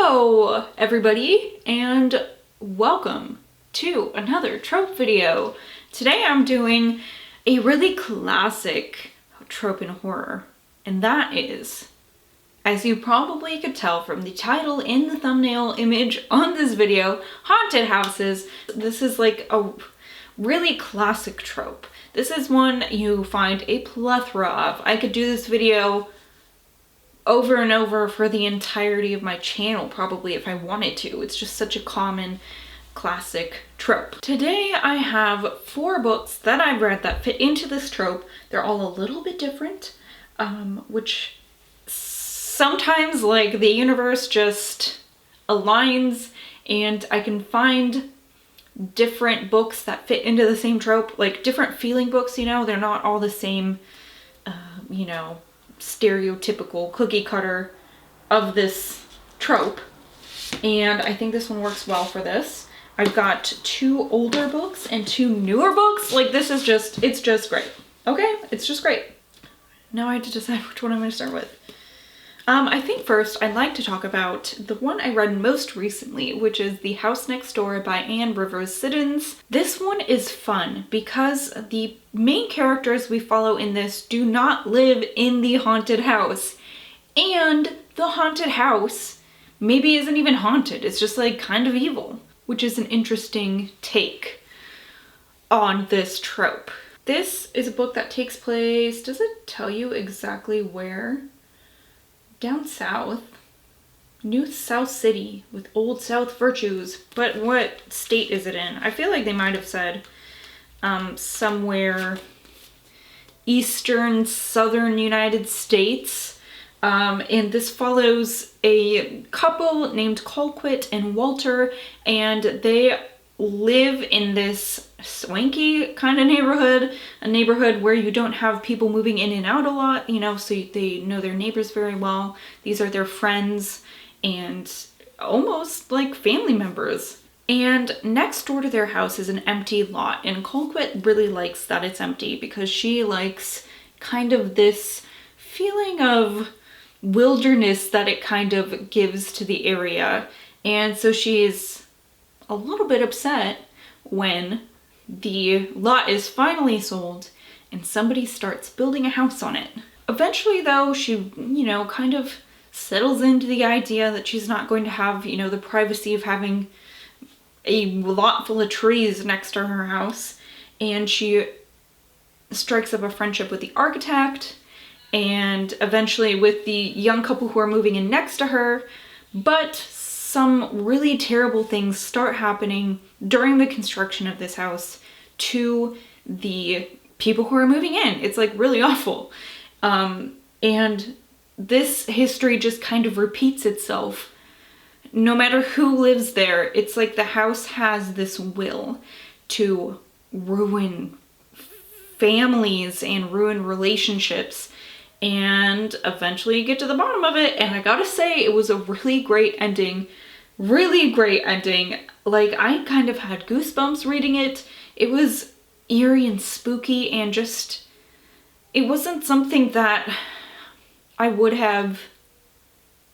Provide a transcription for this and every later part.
Hello everybody and welcome to another trope video. Today I'm doing a really classic trope in horror, and that is, as you probably could tell from the title and the thumbnail image on this video, haunted houses. This is like a really classic trope. This is one you find a plethora of. I could do this video over and over for the entirety of my channel probably if I wanted to. It's just such a common classic trope. Today I have 4 books that I've read that fit into this trope. They're all a little bit different, which sometimes like the universe just aligns and I can find different books that fit into the same trope, like different feeling books, you know, they're not all the same, you know, stereotypical cookie cutter of this trope, and I think this one works well for this. I've got 2 older books and 2 newer books. Like this is just, it's just great. Okay, it's just great. Now I have to decide which one I'm going to start with. I think first I'd like to talk about the one I read most recently, which is The House Next Door by Anne Rivers Siddons. This one is fun because the main characters we follow in this do not live in the haunted house. And the haunted house maybe isn't even haunted, it's just like kind of evil, which is an interesting take on this trope. This is a book that takes place, does it tell you exactly where? Down south, New South City with Old South virtues, but what state is it in? I feel like they might have said somewhere eastern, southern United States. And this follows a couple named Colquitt and Walter, and they live in this swanky kind of neighborhood, a neighborhood where you don't have people moving in and out a lot, you know, so they know their neighbors very well. These are their friends and almost like family members. And next door to their house is an empty lot, and Colquitt really likes that it's empty because she likes kind of this feeling of wilderness that it kind of gives to the area. And so she's a little bit upset when the lot is finally sold and somebody starts building a house on it. Eventually though, she, you know, kind of settles into the idea that she's not going to have, you know, the privacy of having a lot full of trees next to her house, and she strikes up a friendship with the architect and eventually with the young couple who are moving in next to her. But some really terrible things start happening during the construction of this house to the people who are moving in. It's like really awful. And this history just kind of repeats itself. No matter who lives there, it's like the house has this will to ruin families and ruin relationships. And eventually you get to the bottom of it, and I gotta say, it was a really great ending. Really great ending. Like, I kind of had goosebumps reading it. It was eerie and spooky, and just, it wasn't something that I would have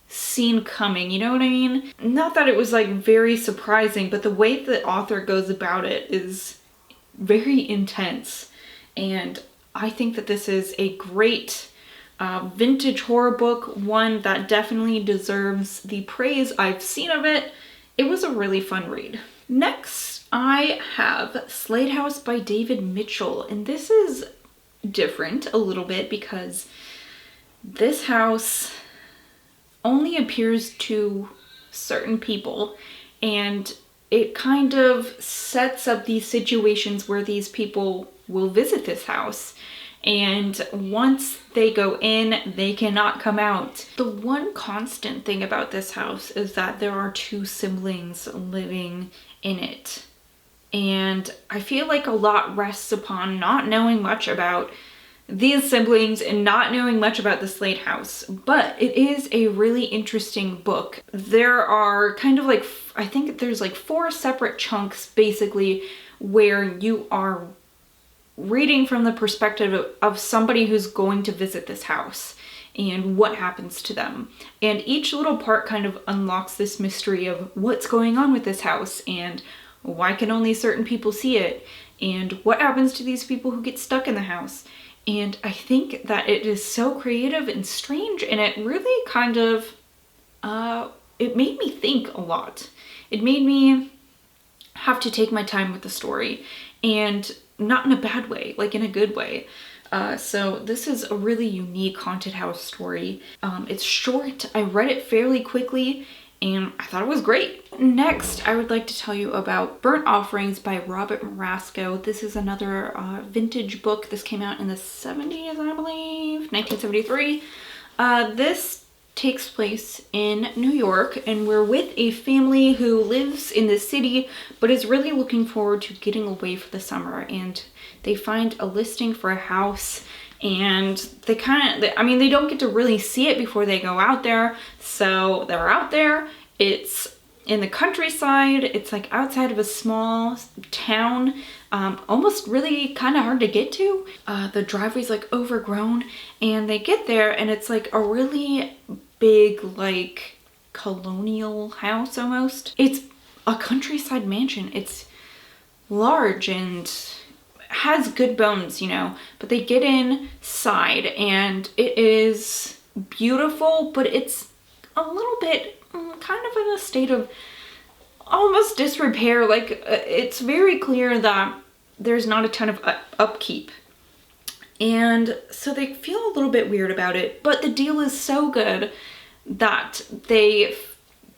seen coming, you know what I mean? Not that it was like very surprising, but the way the author goes about it is very intense. And I think that this is a great vintage horror book, one that definitely deserves the praise I've seen of it. It was a really fun read. Next, I have Slate House by David Mitchell, and this is different a little bit because this house only appears to certain people, and it kind of sets up these situations where these people will visit this house. And once they go in, they cannot come out. The one constant thing about this house is that there are 2 siblings living in it. And I feel like a lot rests upon not knowing much about these siblings and not knowing much about the Slate House. But it is a really interesting book. There are kind of like, I think there's like 4 separate chunks basically where you are reading from the perspective of somebody who's going to visit this house. and what happens to them. And each little part kind of unlocks this mystery of what's going on with this house and why can only certain people see it and what happens to these people who get stuck in the house. And I think that it is so creative and strange, and it really kind of, it made me think a lot. It made me have to take my time with the story, and not in a bad way, like in a good way. So this is a really unique haunted house story. It's short, I read it fairly quickly, and I thought it was great. Next, I would like to tell you about Burnt Offerings by Robert Marasco. This is another vintage book. This came out in the 70s, I believe, 1973. This takes place in New York, and we're with a family who lives in the city but is really looking forward to getting away for the summer, and they find a listing for a house, and they they don't get to really see it before they go out there. So they're out there, it's in the countryside, it's like outside of a small town, almost really kind of hard to get to. The driveway's like overgrown, and they get there and it's like a really big, like colonial house almost. It's a countryside mansion. It's large and has good bones, you know, but they get inside and it is beautiful, but it's a little bit kind of in a state of almost disrepair. Like it's very clear that there's not a ton of upkeep. And so they feel a little bit weird about it, but the deal is so good that they,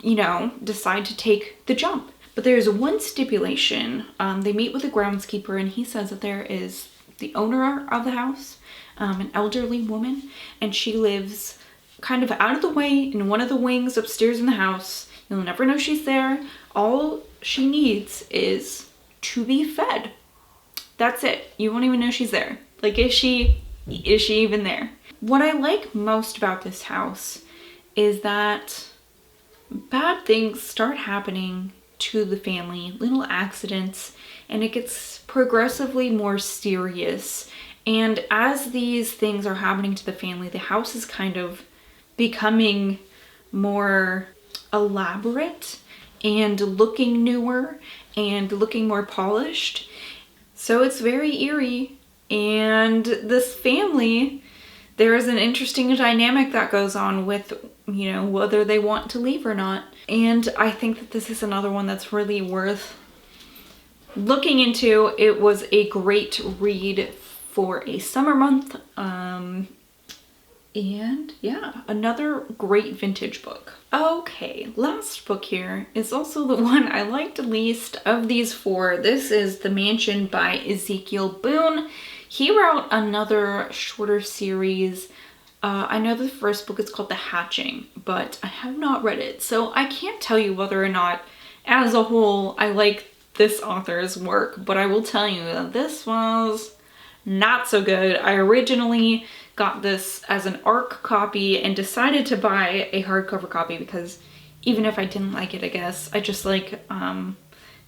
you know, decide to take the jump. But there's one stipulation. They meet with the groundskeeper, and he says that there is the owner of the house, an elderly woman, and she lives kind of out of the way in one of the wings upstairs in the house. You'll never know she's there. All she needs is to be fed. That's it. You won't even know she's there. Like, is she even there? What I like most about this house is that bad things start happening to the family, little accidents, and it gets progressively more serious. And as these things are happening to the family, the house is kind of becoming more elaborate and looking newer and looking more polished. So it's very eerie. And this family, there is an interesting dynamic that goes on with, you know, whether they want to leave or not. And I think that this is another one that's really worth looking into. It was a great read for a summer month. And yeah, another great vintage book. Okay, last book here is also the one I liked least of these four. This is The Mansion by Ezekiel Boone. He wrote another shorter series. I know the first book is called The Hatching, but I have not read it. So I can't tell you whether or not, as a whole, I like this author's work, but I will tell you that this was not so good. I originally got this as an ARC copy and decided to buy a hardcover copy because even if I didn't like it, I guess, I just like,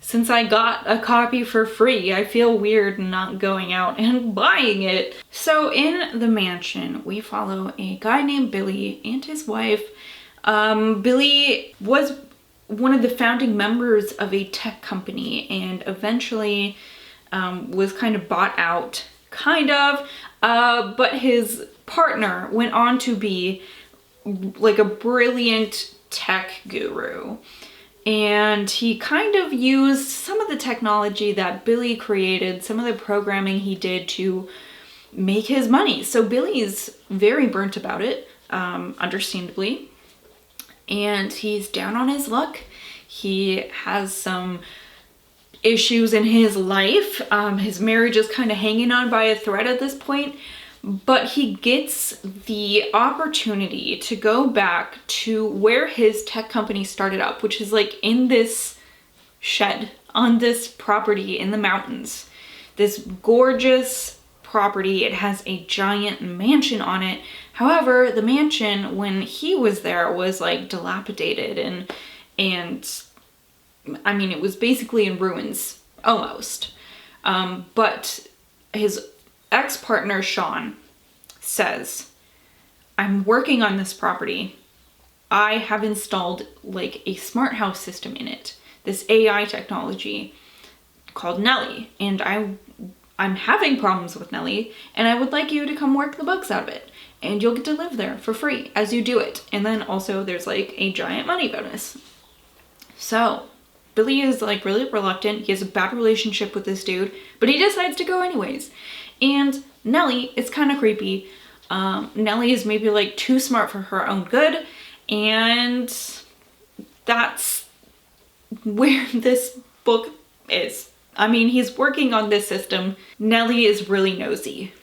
since I got a copy for free, I feel weird not going out and buying it. So in The Mansion, we follow a guy named Billy and his wife. Billy was one of the founding members of a tech company and eventually was kind of bought out, but his partner went on to be like a brilliant tech guru. And he kind of used some of the technology that Billy created, some of the programming he did to make his money. So Billy's very burnt about it, understandably. And he's down on his luck. He has some issues in his life. His marriage is kind of hanging on by a thread at this point. But he gets the opportunity to go back to where his tech company started up, which is like in this shed on this property in the mountains. This gorgeous property. It has a giant mansion on it. However, the mansion, when he was there, was like dilapidated and I mean, it was basically in ruins, almost. But his ex-partner, Sean, says, I'm working on this property. I have installed like a smart house system in it, this AI technology called Nellie, and I'm having problems with Nellie, and I would like you to come work the bugs out of it, and you'll get to live there for free as you do it. And then also there's like a giant money bonus. So Billy is like really reluctant. He has a bad relationship with this dude, but he decides to go anyways. And Nellie is kind of creepy. Nellie is maybe like too smart for her own good, and that's where this book is. I mean, he's working on this system. Nellie is really nosy.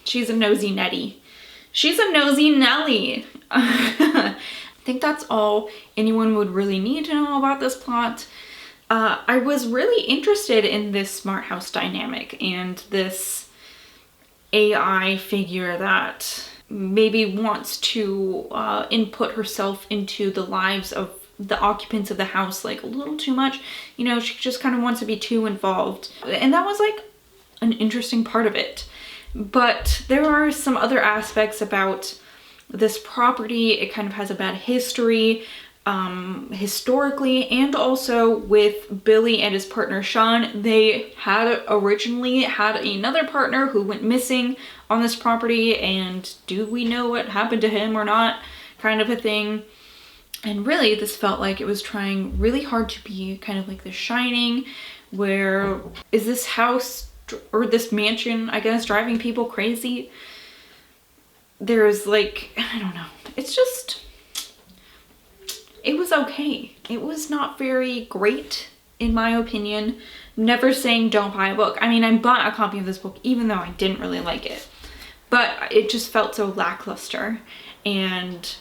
She's a nosy Nettie. She's a nosy Nellie. I think that's all anyone would really need to know about this plot. I was really interested in this smart house dynamic and this AI figure that maybe wants to input herself into the lives of the occupants of the house like a little too much. You know, she just kind of wants to be too involved. And that was like an interesting part of it. But there are some other aspects about this property. It kind of has a bad history historically, and also with Billy and his partner Sean. They had originally had another partner who went missing on this property, and do we know what happened to him or not, kind of a thing. And really this felt like it was trying really hard to be kind of like The Shining, where is this house or this mansion, I guess, driving people crazy? There's like, I don't know, it's just, it was okay. It was not very great in my opinion. Never saying don't buy a book. I mean, I bought a copy of this book even though I didn't really like it, but it just felt so lackluster, and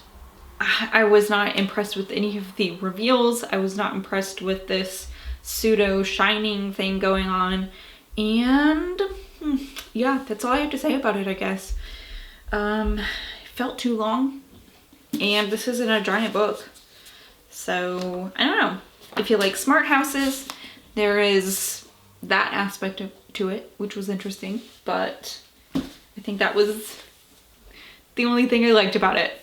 I was not impressed with any of the reveals. I was not impressed with this pseudo Shining thing going on. And yeah, that's all I have to say about it, I guess. It felt too long, and this isn't a giant book. So I don't know. If you like smart houses, there is that aspect to it, which was interesting, but I think that was the only thing I liked about it.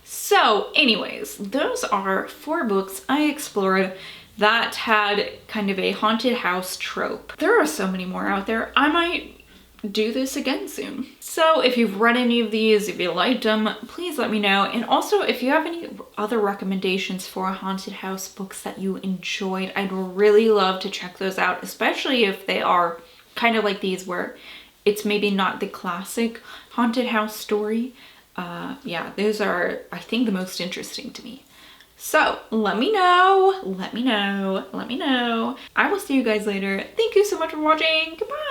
So anyways, those are 4 books I explored that had kind of a haunted house trope. There are so many more out there. I might do this again soon. So if you've read any of these, if you liked them, please let me know. And also if you have any other recommendations for haunted house books that you enjoyed, I'd really love to check those out, especially if they are kind of like these where it's maybe not the classic haunted house story. Yeah, those are, I think, the most interesting to me. So let me know, let me know, let me know. I will see you guys later. Thank you so much for watching. Goodbye.